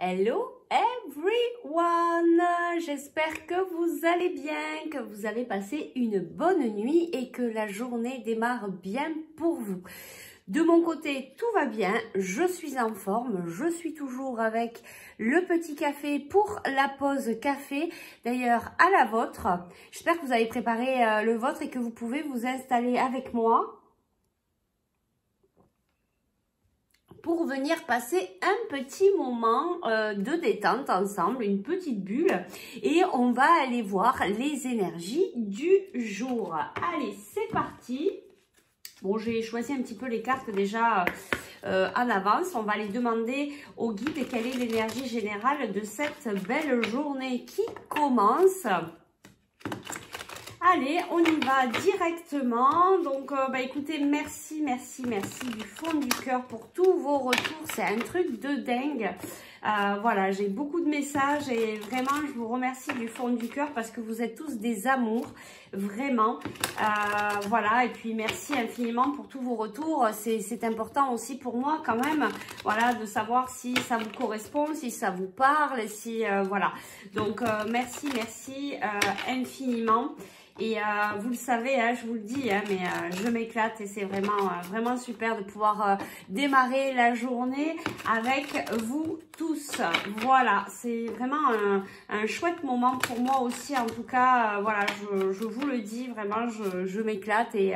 Hello everyone! J'espère que vous allez bien, que vous avez passé une bonne nuit et que la journée démarre bien pour vous. De mon côté, tout va bien, je suis en forme, je suis toujours avec le petit café pour la pause café, d'ailleurs à la vôtre. J'espère que vous avez préparé le vôtre et que vous pouvez vous installer avec moi pour venir passer un petit moment de détente ensemble, une petite bulle, et on va aller voir les énergies du jour. Allez, c'est parti. Bon, j'ai choisi un petit peu les cartes déjà en avance. On va aller demander au guide quelle est l'énergie générale de cette belle journée qui commence. Allez, on y va directement. Donc, écoutez, merci du fond du cœur pour tous vos retours. C'est un truc de dingue. Voilà, j'ai beaucoup de messages et vraiment, je vous remercie du fond du cœur parce que vous êtes tous des amours, vraiment. Voilà, et puis merci infiniment pour tous vos retours. C'est important aussi pour moi quand même, voilà, de savoir si ça vous correspond, si ça vous parle, si, voilà. Donc, merci infiniment. Et vous le savez, hein, je vous le dis, hein, mais je m'éclate et c'est vraiment super de pouvoir démarrer la journée avec vous tous. Voilà, c'est vraiment un chouette moment pour moi aussi. En tout cas, voilà, je vous le dis, vraiment, je m'éclate et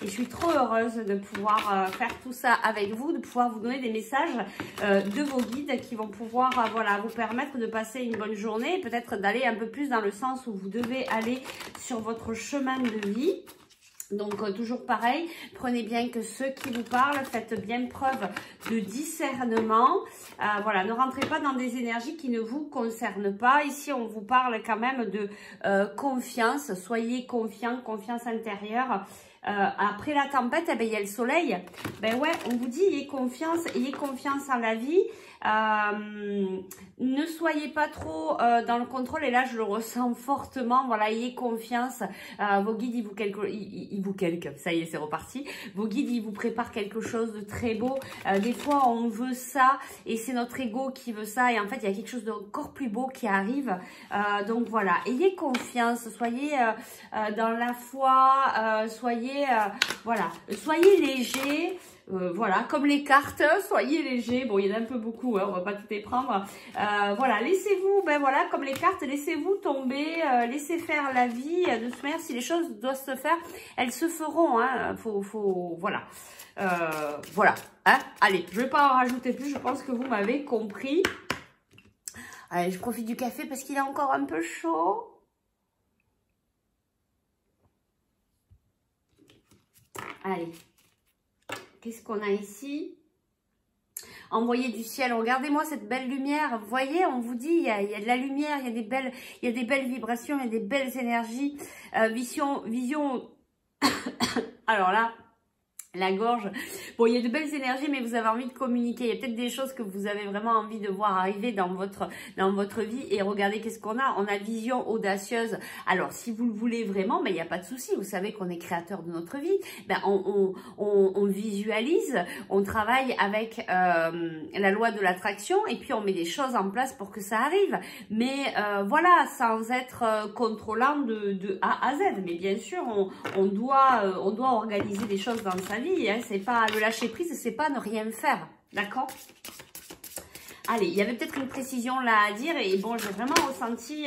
je suis trop heureuse de pouvoir faire tout ça avec vous, de pouvoir vous donner des messages de vos guides qui vont pouvoir voilà, vous permettre de passer une bonne journée, peut-être d'aller un peu plus dans le sens où vous devez aller sur votre chemin de vie. Donc toujours pareil, prenez bien que ceux qui vous parlent, faites bien preuve de discernement. Voilà, ne rentrez pas dans des énergies qui ne vous concernent pas. Ici, on vous parle quand même de confiance. Soyez confiants, confiance intérieure. Après la tempête, eh ben, il y a le soleil. Ben ouais, on vous dit, ayez confiance en la vie. Ne soyez pas trop dans le contrôle, et là je le ressens fortement. Voilà, ayez confiance. Vos guides, ils vous ça y est, c'est reparti. Vos guides, ils vous préparent quelque chose de très beau. Des fois, on veut ça et c'est notre ego qui veut ça, et en fait, il y a quelque chose d'encore plus beau qui arrive. Donc voilà, ayez confiance, soyez dans la foi, voilà, soyez léger. Voilà, comme les cartes, soyez léger. Bon, il y en a un peu beaucoup, hein, on va pas tout les prendre. Voilà, laissez-vous, ben voilà, comme les cartes, laissez-vous tomber, laissez faire la vie. De toute manière, si les choses doivent se faire, elles se feront. Hein, voilà. Voilà. Hein, allez, je vais pas en rajouter plus, je pense que vous m'avez compris. Allez, je profite du café parce qu'il est encore un peu chaud. Allez. Qu'est-ce qu'on a ici? Envoyé du ciel. Regardez-moi cette belle lumière. Vous voyez, on vous dit, il y a de la lumière, il y a des belles vibrations, il y a des belles énergies. Vision. Alors là, la gorge. Bon, il y a de belles énergies, mais vous avez envie de communiquer. Il y a peut-être des choses que vous avez vraiment envie de voir arriver dans votre vie. Et regardez, qu'est-ce qu'on a? On a vision audacieuse. Alors, si vous le voulez vraiment, mais il n'y a pas de souci. Vous savez qu'on est créateur de notre vie. Ben, on visualise, on travaille avec la loi de l'attraction, et puis on met des choses en place pour que ça arrive. Mais voilà, sans être contrôlant de A à Z. Mais bien sûr, on doit organiser des choses dans sa vie. Hein, c'est pas le lâcher prise, c'est pas ne rien faire, d'accord? Allez, il y avait peut-être une précision là à dire, et bon, j'ai vraiment ressenti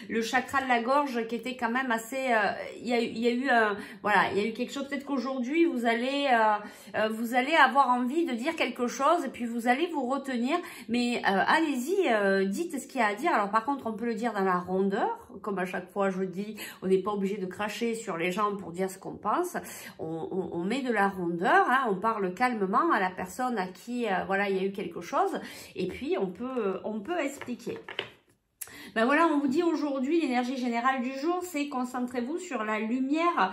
le chakra de la gorge qui était quand même assez. Il y a eu voilà, il y a eu quelque chose. Peut-être qu'aujourd'hui vous allez avoir envie de dire quelque chose, et puis vous allez vous retenir. Mais allez-y, dites ce qu'il y a à dire. Alors par contre, on peut le dire dans la rondeur, comme à chaque fois je dis. On n'est pas obligé de cracher sur les gens pour dire ce qu'on pense. On met de la rondeur, hein, on parle calmement à la personne à qui voilà, il y a eu quelque chose, et puis on peut expliquer. Ben voilà, on vous dit aujourd'hui, l'énergie générale du jour, c'est concentrez-vous sur la lumière,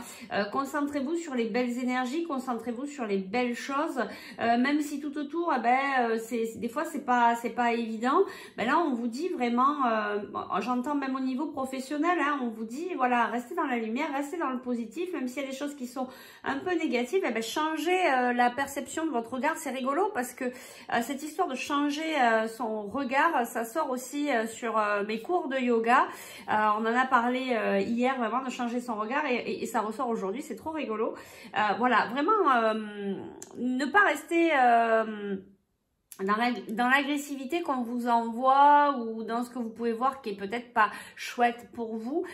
concentrez-vous sur les belles énergies, concentrez-vous sur les belles choses, même si tout autour, des fois c'est pas évident. Ben là, on vous dit vraiment, j'entends même au niveau professionnel, hein, on vous dit, voilà, restez dans la lumière, restez dans le positif, même s'il y a des choses qui sont un peu négatives, changez la perception de votre regard. C'est rigolo parce que cette histoire de changer son regard, ça sort aussi sur mes cours de yoga. On en a parlé hier, vraiment de changer son regard et ça ressort aujourd'hui, c'est trop rigolo. Voilà, vraiment ne pas rester dans l'agressivité qu'on vous envoie ou dans ce que vous pouvez voir qui est peut-être pas chouette pour vous.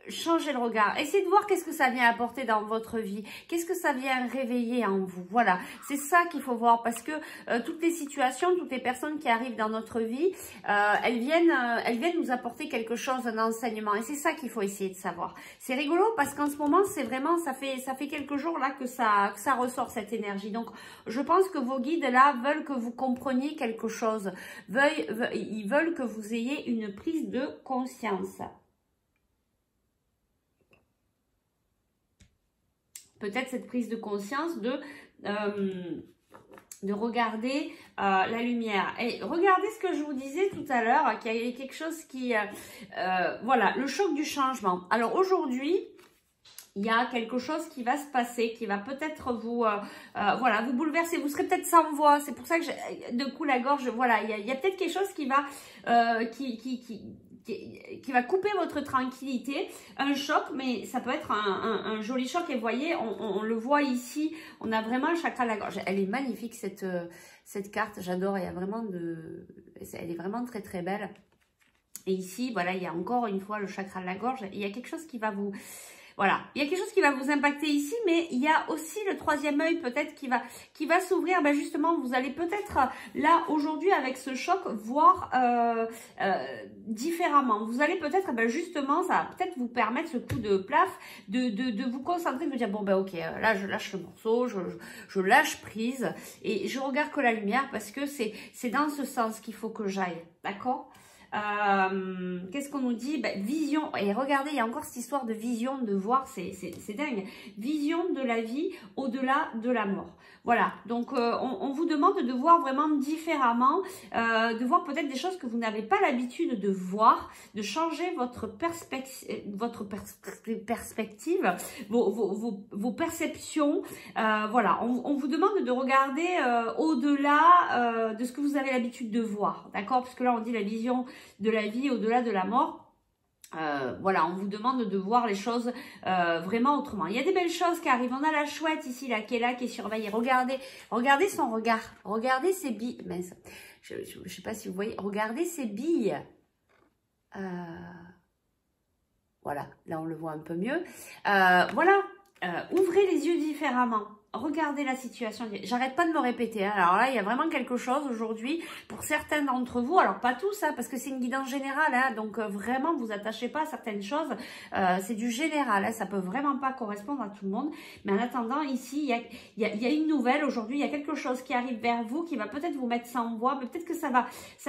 Changez le regard, essayez de voir qu'est-ce que ça vient apporter dans votre vie, qu'est-ce que ça vient réveiller en vous. Voilà, c'est ça qu'il faut voir parce que toutes les situations, toutes les personnes qui arrivent dans notre vie, elles viennent nous apporter quelque chose, un enseignement, et c'est ça qu'il faut essayer de savoir. C'est rigolo parce qu'en ce moment, c'est vraiment, ça fait quelques jours là que ça ressort cette énergie. Donc, je pense que vos guides là veulent que vous compreniez quelque chose, ils veulent que vous ayez une prise de conscience. Peut-être cette prise de conscience de regarder la lumière. Et regardez ce que je vous disais tout à l'heure, qu'il y a quelque chose qui... voilà, le choc du changement. Alors aujourd'hui, il y a quelque chose qui va se passer, qui va peut-être vous, voilà, vous bouleverser. Vous serez peut-être sans voix. C'est pour ça que de coup la gorge, voilà, il y a peut-être quelque chose qui va, qui va couper votre tranquillité, un choc, mais ça peut être un joli choc. Et vous voyez, on le voit ici, on a vraiment le chakra de la gorge. Elle est magnifique cette carte, j'adore. Il y a vraiment elle est vraiment très très belle. Et ici, voilà, il y a encore une fois le chakra de la gorge. Il y a quelque chose qui va vous... Voilà, il y a quelque chose qui va vous impacter ici, mais il y a aussi le troisième œil peut-être qui va s'ouvrir. Ben justement, vous allez peut-être là aujourd'hui avec ce choc voir différemment. Vous allez peut-être, justement, ça va peut-être vous permettre ce coup de plaf de vous concentrer, de vous dire bon ben ok, là je lâche le morceau, je lâche prise et je regarde que la lumière parce que c'est dans ce sens qu'il faut que j'aille, d'accord? Qu'est-ce qu'on nous dit? Vision, et regardez, il y a encore cette histoire de vision, de voir, c'est dingue. Vision de la vie au-delà de la mort. Voilà, donc on vous demande de voir vraiment différemment, de voir peut-être des choses que vous n'avez pas l'habitude de voir, de changer votre perspective, vos perceptions. Voilà, on vous demande de regarder au-delà de ce que vous avez l'habitude de voir, d'accord? Parce que là, on dit la vision de la vie au-delà de la mort. Voilà, on vous demande de voir les choses vraiment autrement. Il y a des belles choses qui arrivent. On a la chouette ici, là, qui est surveillée. Regardez son regard. Regardez ses billes. Mince, je ne sais pas si vous voyez. Regardez ses billes. Voilà, là on le voit un peu mieux. Voilà, ouvrez les yeux différemment. Regardez la situation. J'arrête pas de me répéter. Hein. Alors là, il y a vraiment quelque chose aujourd'hui pour certains d'entre vous. Alors pas tous, hein, parce que c'est une guidance générale. Hein, donc vraiment, vous attachez pas à certaines choses. C'est du général. Hein, ça peut vraiment pas correspondre à tout le monde. Mais en attendant, ici, il y a une nouvelle. Aujourd'hui, il y a quelque chose qui arrive vers vous, qui va peut-être vous mettre sans voix. Mais peut-être que ça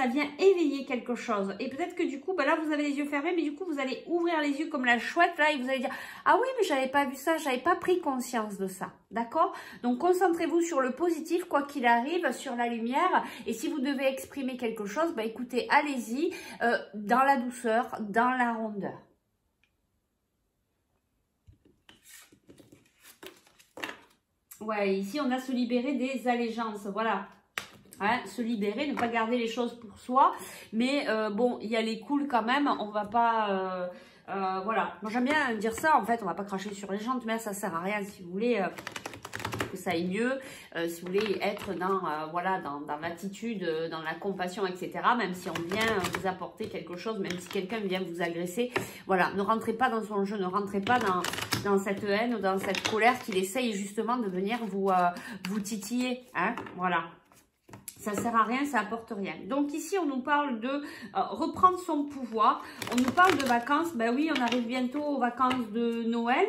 vient éveiller quelque chose. Et peut-être que du coup, là, vous avez les yeux fermés. Mais du coup, vous allez ouvrir les yeux comme la chouette. Là, et vous allez dire, ah oui, mais j'avais pas vu ça. J'avais pas pris conscience de ça. D'accord? Donc, concentrez-vous sur le positif, quoi qu'il arrive, sur la lumière. Et si vous devez exprimer quelque chose, écoutez, allez-y, dans la douceur, dans la rondeur. Ouais, ici, on a se libérer des allégeances, voilà. Hein, se libérer, ne pas garder les choses pour soi. Mais bon, il y a les cools quand même, on va pas... voilà, moi j'aime bien dire ça, en fait, on va pas cracher sur les gens, mais ça sert à rien si vous voulez... que ça aille mieux, si vous voulez être dans voilà, dans l'attitude, dans la compassion, etc. Même si on vient vous apporter quelque chose, même si quelqu'un vient vous agresser, voilà, ne rentrez pas dans son jeu, ne rentrez pas dans cette haine ou dans cette colère qu'il essaye justement de venir vous titiller, hein, voilà. Ça ne sert à rien, ça apporte rien. Donc ici, on nous parle de reprendre son pouvoir. On nous parle de vacances. Ben oui, on arrive bientôt aux vacances de Noël.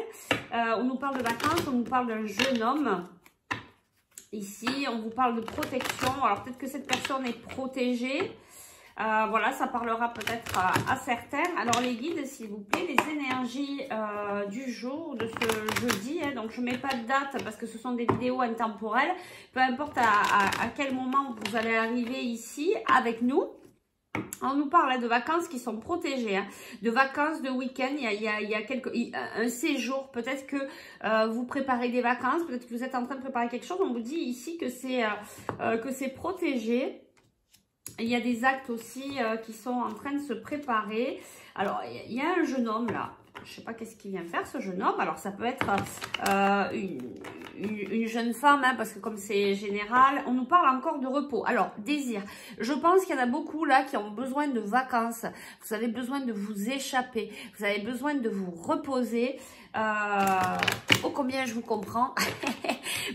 On nous parle de vacances, on nous parle d'un jeune homme. Ici, on vous parle de protection. Alors peut-être que cette personne est protégée. Voilà, ça parlera peut-être à certains. Alors les guides, s'il vous plaît, les énergies du jour, de ce jeudi. Hein, donc je ne mets pas de date parce que ce sont des vidéos intemporelles. Peu importe à quel moment vous allez arriver ici avec nous. On nous parle là, de vacances qui sont protégées, hein, de vacances, de week-end. Il y a un séjour. Peut-être que vous préparez des vacances, peut-être que vous êtes en train de préparer quelque chose. On vous dit ici que c'est protégé. Il y a des actes aussi qui sont en train de se préparer. Alors, il y a un jeune homme là. Je ne sais pas qu'est-ce qu'il vient faire ce jeune homme. Alors, ça peut être une jeune femme, hein, parce que comme c'est général, on nous parle encore de repos. Alors, désir. Je pense qu'il y en a beaucoup là qui ont besoin de vacances. Vous avez besoin de vous échapper. Vous avez besoin de vous reposer. Oh, combien je vous comprends.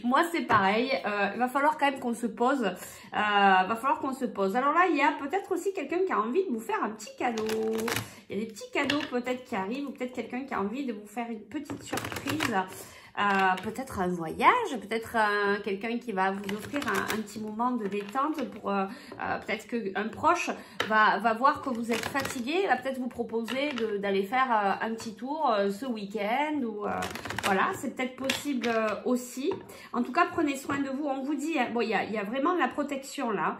Moi, c'est pareil. Il va falloir quand même qu'on se pose. Va falloir qu'on se pose. Alors là, il y a peut-être aussi quelqu'un qui a envie de vous faire un petit cadeau. Il y a des petits cadeaux peut-être qui arrivent, ou peut-être quelqu'un qui a envie de vous faire une petite surprise. Peut-être un voyage, peut-être quelqu'un qui va vous offrir un petit moment de détente pour peut-être qu'un proche va voir que vous êtes fatigué, va peut-être vous proposer d'aller faire un petit tour ce week-end ou voilà, c'est peut-être possible aussi. En tout cas, prenez soin de vous. On vous dit, hein, bon, il y a vraiment de la protection là.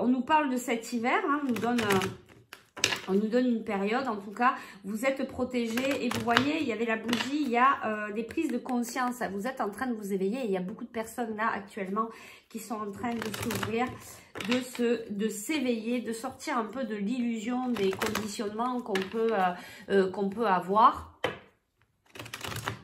On nous parle de cet hiver, hein, on nous donne une période, en tout cas, vous êtes protégés et vous voyez, il y avait la bougie, il y a des prises de conscience, vous êtes en train de vous éveiller et il y a beaucoup de personnes là actuellement qui sont en train de s'ouvrir, de s'éveiller, de sortir un peu de l'illusion des conditionnements qu'on peut avoir.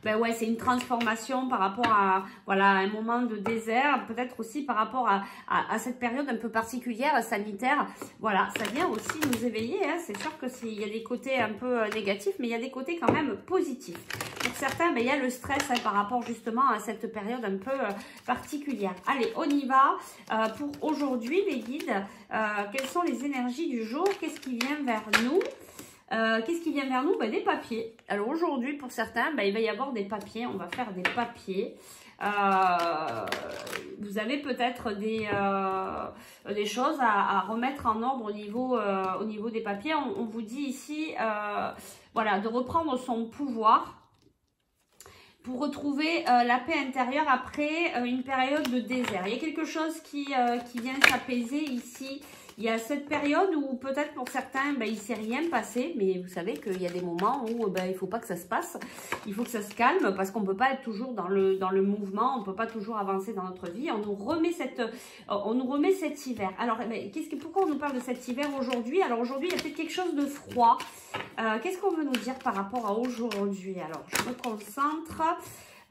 Ben ouais, c'est une transformation par rapport à voilà, un moment de désert, peut-être aussi par rapport à cette période un peu particulière, sanitaire. Voilà, ça vient aussi nous éveiller. Hein. C'est sûr qu'il y a des côtés un peu négatifs, mais il y a des côtés quand même positifs. Pour certains, ben, il y a le stress hein, par rapport justement à cette période un peu particulière. Allez, on y va. Pour aujourd'hui, les guides, quelles sont les énergies du jour? Qu'est-ce qui vient vers nous? Qu'est-ce qui vient vers nous? Des papiers. Alors aujourd'hui, pour certains, il va y avoir des papiers. On va faire des papiers. Vous avez peut-être des choses à remettre en ordre au niveau des papiers. On vous dit ici, voilà, de reprendre son pouvoir pour retrouver la paix intérieure après une période de désert. Il y a quelque chose qui vient s'apaiser ici. Il y a cette période où peut-être pour certains, il ne s'est rien passé, mais vous savez qu'il y a des moments où il ne faut pas que ça se passe, il faut que ça se calme parce qu'on ne peut pas être toujours dans le mouvement, on ne peut pas toujours avancer dans notre vie. On nous remet cet hiver. Alors, pourquoi on nous parle de cet hiver aujourd'hui? Alors aujourd'hui, il y a peut-être quelque chose de froid. Qu'est-ce qu'on veut nous dire par rapport à aujourd'hui? Alors, je me concentre.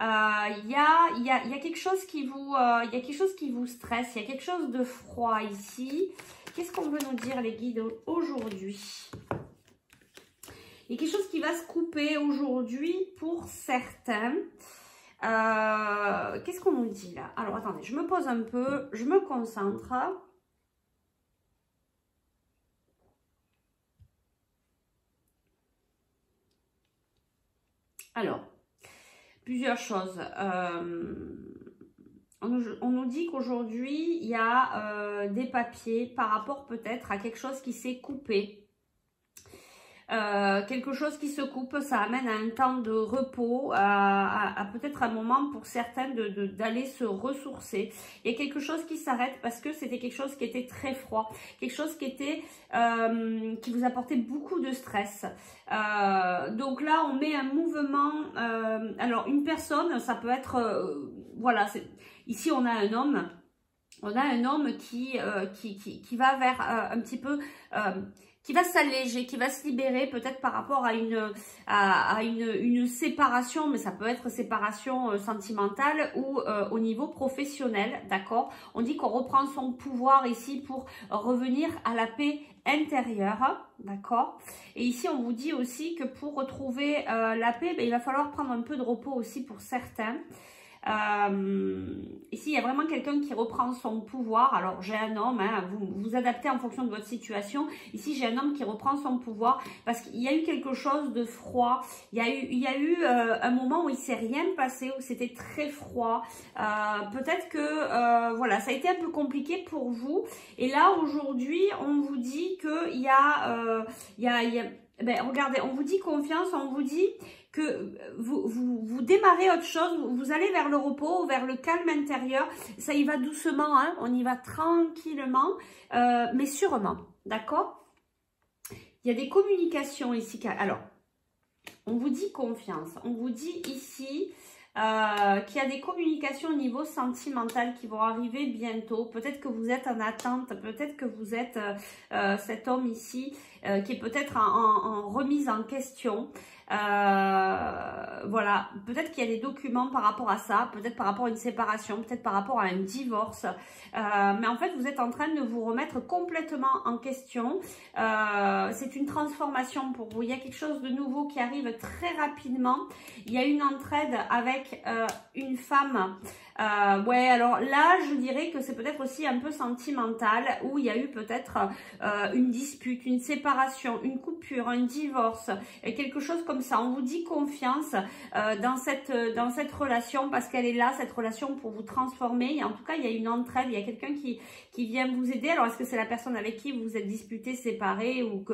Il y a quelque chose qui vous stresse, il y a quelque chose de froid ici. Qu'est-ce qu'on veut nous dire les guides aujourd'hui? Il y a quelque chose qui va se couper aujourd'hui pour certains. Qu'est-ce qu'on nous dit là? Alors attendez, je me pose un peu, je me concentre. Alors, plusieurs choses. On nous dit qu'aujourd'hui, il y a des papiers par rapport peut-être à quelque chose qui s'est coupé. Quelque chose qui se coupe, ça amène à un temps de repos, à peut-être un moment pour certains d'aller se ressourcer. Il y a quelque chose qui s'arrête parce que c'était quelque chose qui était très froid, quelque chose qui vous apportait beaucoup de stress. Donc là, on met un mouvement. Alors, une personne, ça peut être, voilà, ici on a un homme. On a un homme qui va vers un petit peu, qui va s'alléger, qui va se libérer peut-être par rapport à une séparation, mais ça peut être séparation sentimentale ou au niveau professionnel, d'accord? On dit qu'on reprend son pouvoir ici pour revenir à la paix intérieure, d'accord? Et ici, on vous dit aussi que pour retrouver la paix, il va falloir prendre un peu de repos aussi pour certains. Ici, il y a vraiment quelqu'un qui reprend son pouvoir. Alors, j'ai un homme, hein, vous adaptez en fonction de votre situation. Ici, j'ai un homme qui reprend son pouvoir parce qu'il y a eu quelque chose de froid. Il y a eu un moment où il ne s'est rien passé, où c'était très froid. Peut-être que, voilà, ça a été un peu compliqué pour vous. Et là, aujourd'hui, on vous dit qu'il y a... ben, regardez, on vous dit confiance, on vous dit que vous démarrez autre chose, vous allez vers le repos, vers le calme intérieur. Ça y va doucement, hein, on y va tranquillement, mais sûrement, d'accord? Il y a des communications ici. Alors, on vous dit confiance, on vous dit ici qu'il y a des communications au niveau sentimental qui vont arriver bientôt. Peut-être que vous êtes en attente, peut-être que vous êtes cet homme ici qui est peut-être en remise en question. Voilà, peut-être qu'il y a des documents par rapport à ça, peut-être par rapport à une séparation, peut-être par rapport à un divorce, mais en fait vous êtes en train de vous remettre complètement en question. C'est une transformation pour vous, il y a quelque chose de nouveau qui arrive très rapidement. Il y a une entraide avec une femme. Ouais, alors là je dirais que c'est peut-être aussi un peu sentimental, où il y a eu peut-être une dispute, une séparation, une coupure, un divorce, quelque chose comme ça. On vous dit confiance dans cette relation, parce qu'elle est là, cette relation, pour vous transformer. Et en tout cas, il y a une entraide, il y a quelqu'un qui vient vous aider. Alors, est-ce que c'est la personne avec qui vous vous êtes disputé, séparé, ou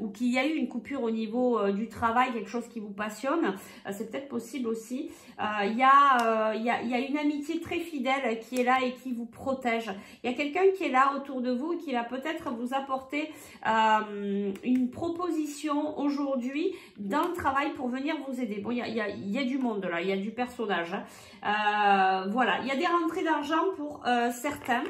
qu'il y a eu une coupure au niveau du travail, quelque chose qui vous passionne? C'est peut-être possible aussi. Il y a une amitié très fidèle qui est là et qui vous protège. Il y a quelqu'un qui est là autour de vous et qui va peut-être vous apporter une proposition aujourd'hui dans le travail pour venir vous aider. Bon, il y a du monde là, il y a du personnage. Hein. Voilà, il y a des rentrées d'argent pour certains.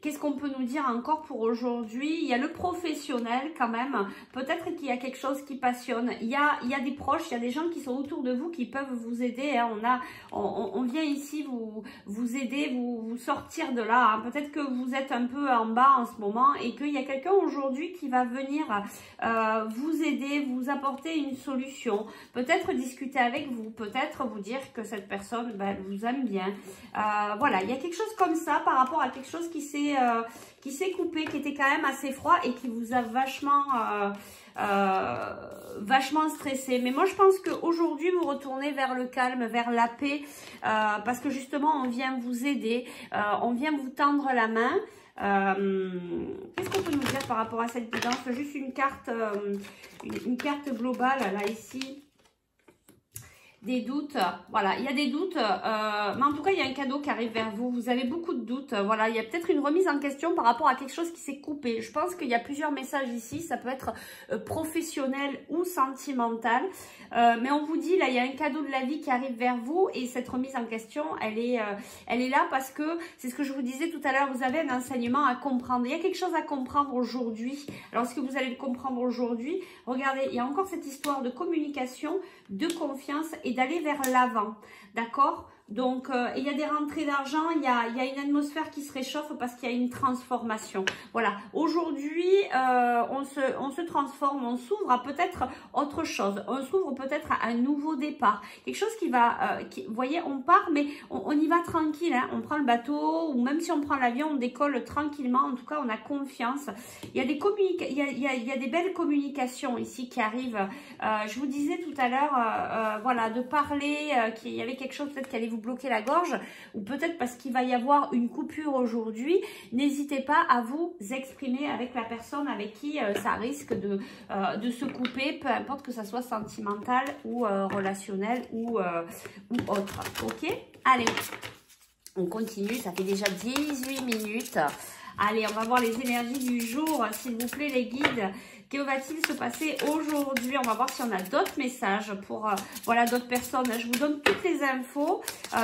Qu'est-ce qu'on peut nous dire encore pour aujourd'hui? Il y a le professionnel quand même. Peut-être qu'il y a quelque chose qui passionne. Il y a des proches, il y a des gens qui sont autour de vous qui peuvent vous aider. Hein. On vient ici vous aider, vous sortir de là. Hein. Peut-être que vous êtes un peu en bas en ce moment et qu'il y a quelqu'un aujourd'hui qui va venir vous aider, vous apporter une solution. Peut-être discuter avec vous, peut-être vous dire que cette personne vous aime bien. Voilà, il y a quelque chose comme ça par rapport à quelque chose qui s'est coupé, qui était quand même assez froid et qui vous a vachement stressé. Mais moi je pense qu'aujourd'hui vous retournez vers le calme, vers la paix, parce que justement on vient vous aider, on vient vous tendre la main. Qu'est-ce qu'on peut nous dire par rapport à cette guidance? Juste une carte globale là ici. Des doutes, voilà, il y a des doutes, mais en tout cas il y a un cadeau qui arrive vers vous. Vous avez beaucoup de doutes, voilà, il y a peut-être une remise en question par rapport à quelque chose qui s'est coupé. Je pense qu'il y a plusieurs messages ici, ça peut être professionnel ou sentimental, mais on vous dit là il y a un cadeau de la vie qui arrive vers vous, et cette remise en question elle est là parce que c'est ce que je vous disais tout à l'heure, vous avez un enseignement à comprendre, il y a quelque chose à comprendre aujourd'hui. Alors est-ce que vous allez le comprendre aujourd'hui? Regardez, il y a encore cette histoire de communication, de confiance et d'aller vers l'avant, d'accord? Donc, il y a des rentrées d'argent, il y a une atmosphère qui se réchauffe parce qu'il y a une transformation. Voilà, aujourd'hui, on se transforme, on s'ouvre à peut-être autre chose, on s'ouvre peut-être à un nouveau départ. Quelque chose qui va, vous voyez, on part, mais on y va tranquille, hein. On prend le bateau, ou même si on prend l'avion, on décolle tranquillement. En tout cas, on a confiance. Il y a il y a des belles communications ici qui arrivent. Je vous disais tout à l'heure, voilà, de parler, qu'il y avait quelque chose peut-être qui allait vous bloquer la gorge, ou peut-être parce qu'il va y avoir une coupure aujourd'hui. N'hésitez pas à vous exprimer avec la personne avec qui ça risque de se couper, peu importe que ça soit sentimental ou relationnel ou autre. Ok, allez, on continue, ça fait déjà 18 minutes. Allez, on va voir les énergies du jour, s'il vous plaît les guides. Que va-t-il se passer aujourd'hui? On va voir si on a d'autres messages pour voilà, d'autres personnes. Je vous donne toutes les infos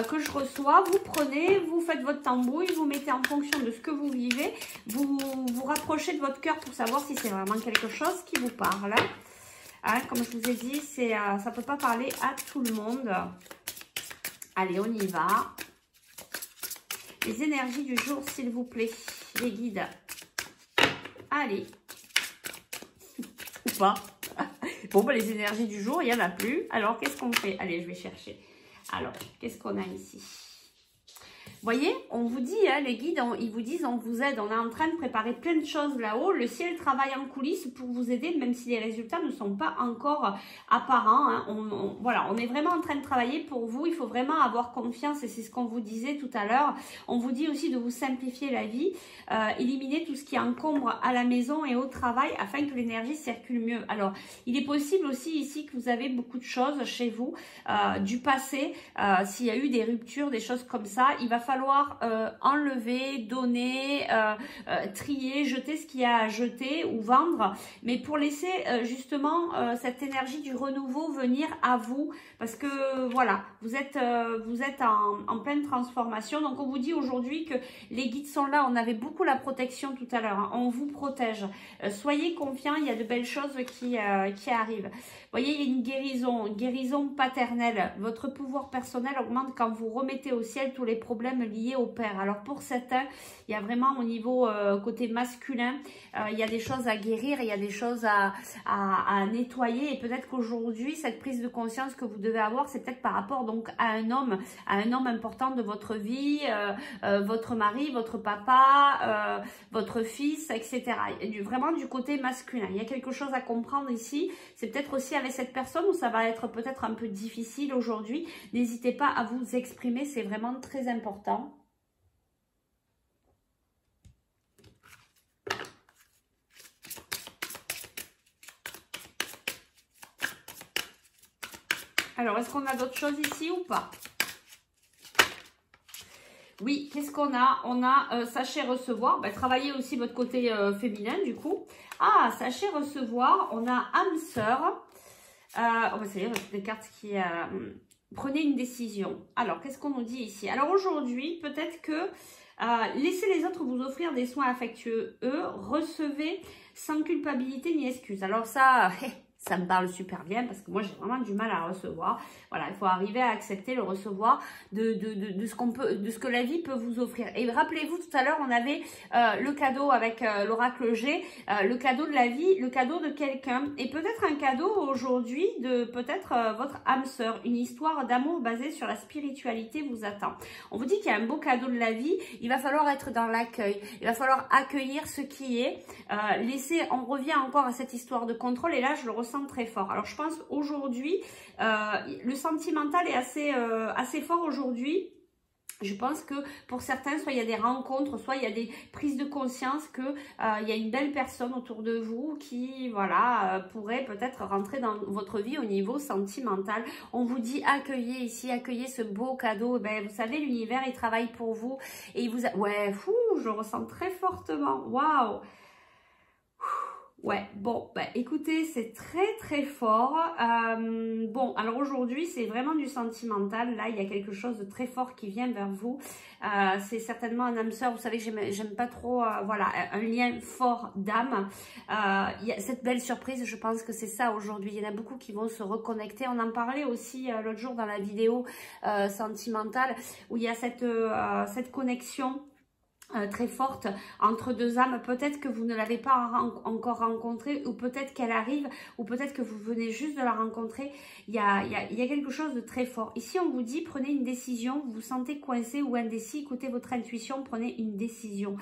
que je reçois. Vous prenez, vous faites votre tambouille, vous mettez en fonction de ce que vous vivez. Vous vous rapprochez de votre cœur pour savoir si c'est vraiment quelque chose qui vous parle. Hein, comme je vous ai dit, ça ne peut pas parler à tout le monde. Allez, on y va. Les énergies du jour, s'il vous plaît, les guides. Allez. Ou pas. Bon, bah, les énergies du jour, il n'y en a plus. Alors, qu'est-ce qu'on fait? Allez, je vais chercher. Alors, qu'est-ce qu'on a ici? Vous voyez, on vous dit, hein, les guides, ils vous disent, on vous aide, on est en train de préparer plein de choses là-haut. Le ciel travaille en coulisses pour vous aider, même si les résultats ne sont pas encore apparents. Hein. Voilà, on est vraiment en train de travailler pour vous. Il faut vraiment avoir confiance et c'est ce qu'on vous disait tout à l'heure. On vous dit aussi de vous simplifier la vie, éliminer tout ce qui encombre à la maison et au travail afin que l'énergie circule mieux. Alors, il est possible aussi ici que vous avez beaucoup de choses chez vous, du passé, s'il y a eu des ruptures, des choses comme ça, il va falloir enlever, donner, trier, jeter ce qu'il y a à jeter ou vendre, mais pour laisser justement cette énergie du renouveau venir à vous, parce que voilà, vous êtes en pleine transformation. Donc on vous dit aujourd'hui que les guides sont là. On avait beaucoup la protection tout à l'heure, hein. On vous protège, soyez confiants, il y a de belles choses qui arrivent. Vous voyez, il y a une guérison paternelle. Votre pouvoir personnel augmente quand vous remettez au ciel tous les problèmes liés au père. Alors pour certains, il y a vraiment au niveau côté masculin, il y a des choses à guérir, il y a des choses à nettoyer, et peut-être qu'aujourd'hui, cette prise de conscience que vous devez avoir, c'est peut-être par rapport donc à un homme important de votre vie, votre mari, votre papa, votre fils, etc. Vraiment du côté masculin. Il y a quelque chose à comprendre ici. C'est peut-être aussi avec cette personne où ça va être peut-être un peu difficile aujourd'hui. N'hésitez pas à vous exprimer, c'est vraiment très important. Alors, est-ce qu'on a d'autres choses ici ou pas? Oui, qu'est-ce qu'on a? On a sachez recevoir. Ben, travaillez aussi votre côté féminin du coup. Ah, sachez recevoir. On a âme sœur. Oh, ben, c'est des cartes qui... prenez une décision. Alors, qu'est-ce qu'on nous dit ici? Alors aujourd'hui, peut-être que laissez les autres vous offrir des soins affectueux. Recevez sans culpabilité ni excuse. Alors ça... ça me parle super bien parce que moi j'ai vraiment du mal à recevoir. Voilà, il faut arriver à accepter le recevoir de ce que la vie peut vous offrir. Et rappelez-vous, tout à l'heure on avait le cadeau avec l'oracle G, le cadeau de la vie, le cadeau de quelqu'un, et peut-être un cadeau aujourd'hui de peut-être votre âme sœur. Une histoire d'amour basée sur la spiritualité vous attend. On vous dit qu'il y a un beau cadeau de la vie. Il va falloir être dans l'accueil, il va falloir accueillir ce qui est, on revient encore à cette histoire de contrôle, et là je le ressens très fort. Alors je pense aujourd'hui le sentimental est assez fort aujourd'hui. Je pense que pour certains, soit il y a des rencontres, soit il y a des prises de conscience que il y a une belle personne autour de vous qui, voilà, pourrait peut-être rentrer dans votre vie au niveau sentimental. On vous dit accueillez ici, accueillez ce beau cadeau. Ben, vous savez, l'univers, il travaille pour vous et il vous a... Ouais, fou, je le ressens très fortement. Waouh! Ouais, bon, bah, écoutez, c'est très fort. Bon, alors aujourd'hui, c'est vraiment du sentimental. Là, il y a quelque chose de très fort qui vient vers vous. C'est certainement un âme sœur. Vous savez que j'aime pas trop, voilà, un lien fort d'âme. Il y a cette belle surprise, je pense que c'est ça aujourd'hui. Il y en a beaucoup qui vont se reconnecter. On en parlait aussi l'autre jour dans la vidéo sentimentale, où il y a cette connexion très forte entre deux âmes. Peut-être que vous ne l'avez pas encore rencontrée, ou peut-être qu'elle arrive, ou peut-être que vous venez juste de la rencontrer. Il y a quelque chose de très fort. Ici, on vous dit, prenez une décision. Vous vous sentez coincé ou indécis, écoutez votre intuition, prenez une décision.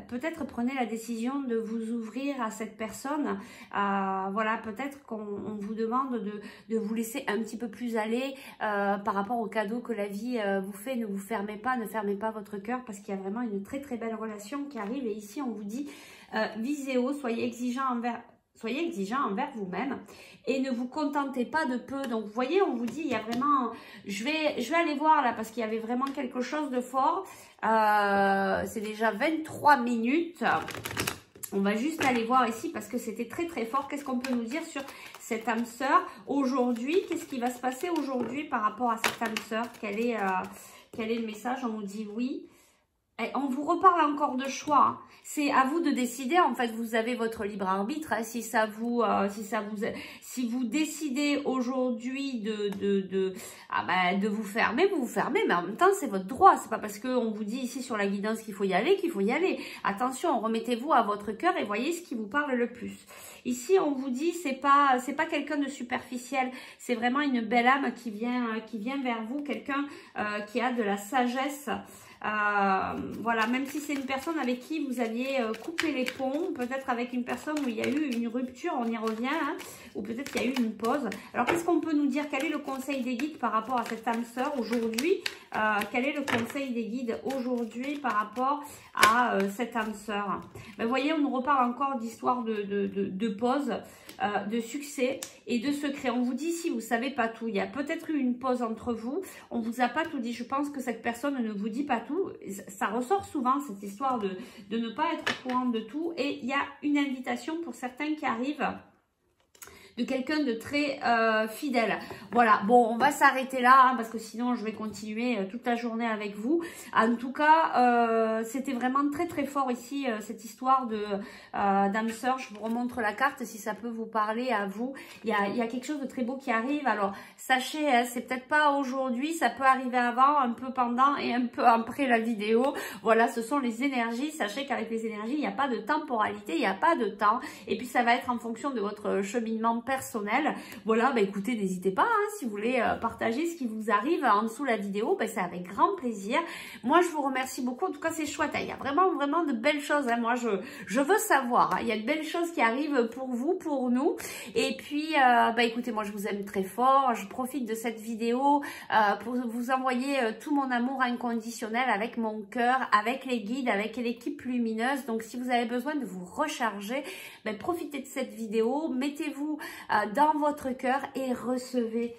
Peut-être prenez la décision de vous ouvrir à cette personne. Voilà, peut-être qu'on vous demande de vous laisser un petit peu plus aller par rapport au cadeau que la vie vous fait. Ne vous fermez pas, ne fermez pas votre cœur, parce qu'il y a vraiment une très belle relation qui arrive. Et ici, on vous dit, visez haut, soyez exigeant envers vous-même et ne vous contentez pas de peu. Donc, vous voyez, on vous dit, il y a vraiment... Je vais aller voir là parce qu'il y avait vraiment quelque chose de fort. C'est déjà 23 minutes. On va juste aller voir ici parce que c'était très fort. Qu'est-ce qu'on peut nous dire sur cette âme sœur aujourd'hui? Qu'est-ce qui va se passer aujourd'hui par rapport à cette âme sœur? Quel est le message? On nous dit oui. on vous reparle encore de choix. Hein. C'est à vous de décider. En fait, vous avez votre libre arbitre. Hein. Si vous décidez aujourd'hui de vous fermer, vous vous fermez. Mais en même temps, c'est votre droit. C'est pas parce qu'on vous dit ici sur la guidance qu'il faut y aller qu'il faut y aller. Attention, remettez-vous à votre cœur et voyez ce qui vous parle le plus. Ici, on vous dit c'est pas quelqu'un de superficiel. C'est vraiment une belle âme qui vient vers vous, quelqu'un qui a de la sagesse. Voilà, même si c'est une personne avec qui vous alliez couper les ponts, peut-être avec une personne où il y a eu une rupture, on y revient, hein, ou peut-être qu'il y a eu une pause. Alors, qu'est-ce qu'on peut nous dire? Quel est le conseil des guides par rapport à cette âme sœur aujourd'hui? Quel est le conseil des guides aujourd'hui par rapport à cette âme sœur? Ben, vous voyez, on nous reparle encore d'histoire de pause, de succès et de secret. On vous dit ici, vous ne savez pas tout. Il y a peut-être eu une pause entre vous. On ne vous a pas tout dit. Je pense que cette personne ne vous dit pas tout. Ça ressort souvent, cette histoire de ne pas être au courant de tout. Et il y a une invitation pour certains qui arrivent de quelqu'un de très fidèle. Voilà, bon, on va s'arrêter là, hein, parce que sinon, je vais continuer toute la journée avec vous. En tout cas, c'était vraiment très, très fort ici, cette histoire d'âme sœur. Je vous remontre la carte, si ça peut vous parler à vous. Il y a quelque chose de très beau qui arrive. Alors, sachez, hein, c'est peut-être pas aujourd'hui, ça peut arriver avant, un peu pendant et un peu après la vidéo. Voilà, ce sont les énergies. Sachez qu'avec les énergies, il n'y a pas de temporalité, il n'y a pas de temps. Et puis, ça va être en fonction de votre cheminement personnel. Voilà, bah écoutez, n'hésitez pas, hein, si vous voulez partager ce qui vous arrive en dessous de la vidéo, bah, c'est avec grand plaisir. Moi, je vous remercie beaucoup. En tout cas, c'est chouette. Hein. Il y a vraiment, vraiment de belles choses. Hein. Moi, je veux savoir. Hein. Il y a de belles choses qui arrivent pour vous, pour nous. Et puis, bah écoutez, moi, je vous aime très fort. Je profite de cette vidéo pour vous envoyer tout mon amour inconditionnel avec mon cœur, avec les guides, avec l'équipe lumineuse. Donc, si vous avez besoin de vous recharger, bah, profitez de cette vidéo. Mettez-vous dans votre cœur et recevez.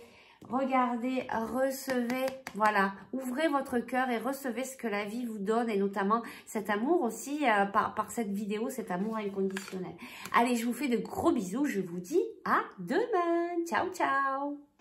Regardez, recevez, voilà, ouvrez votre cœur et recevez ce que la vie vous donne et notamment cet amour aussi par cette vidéo, cet amour inconditionnel. Allez, je vous fais de gros bisous, je vous dis à demain. Ciao, ciao.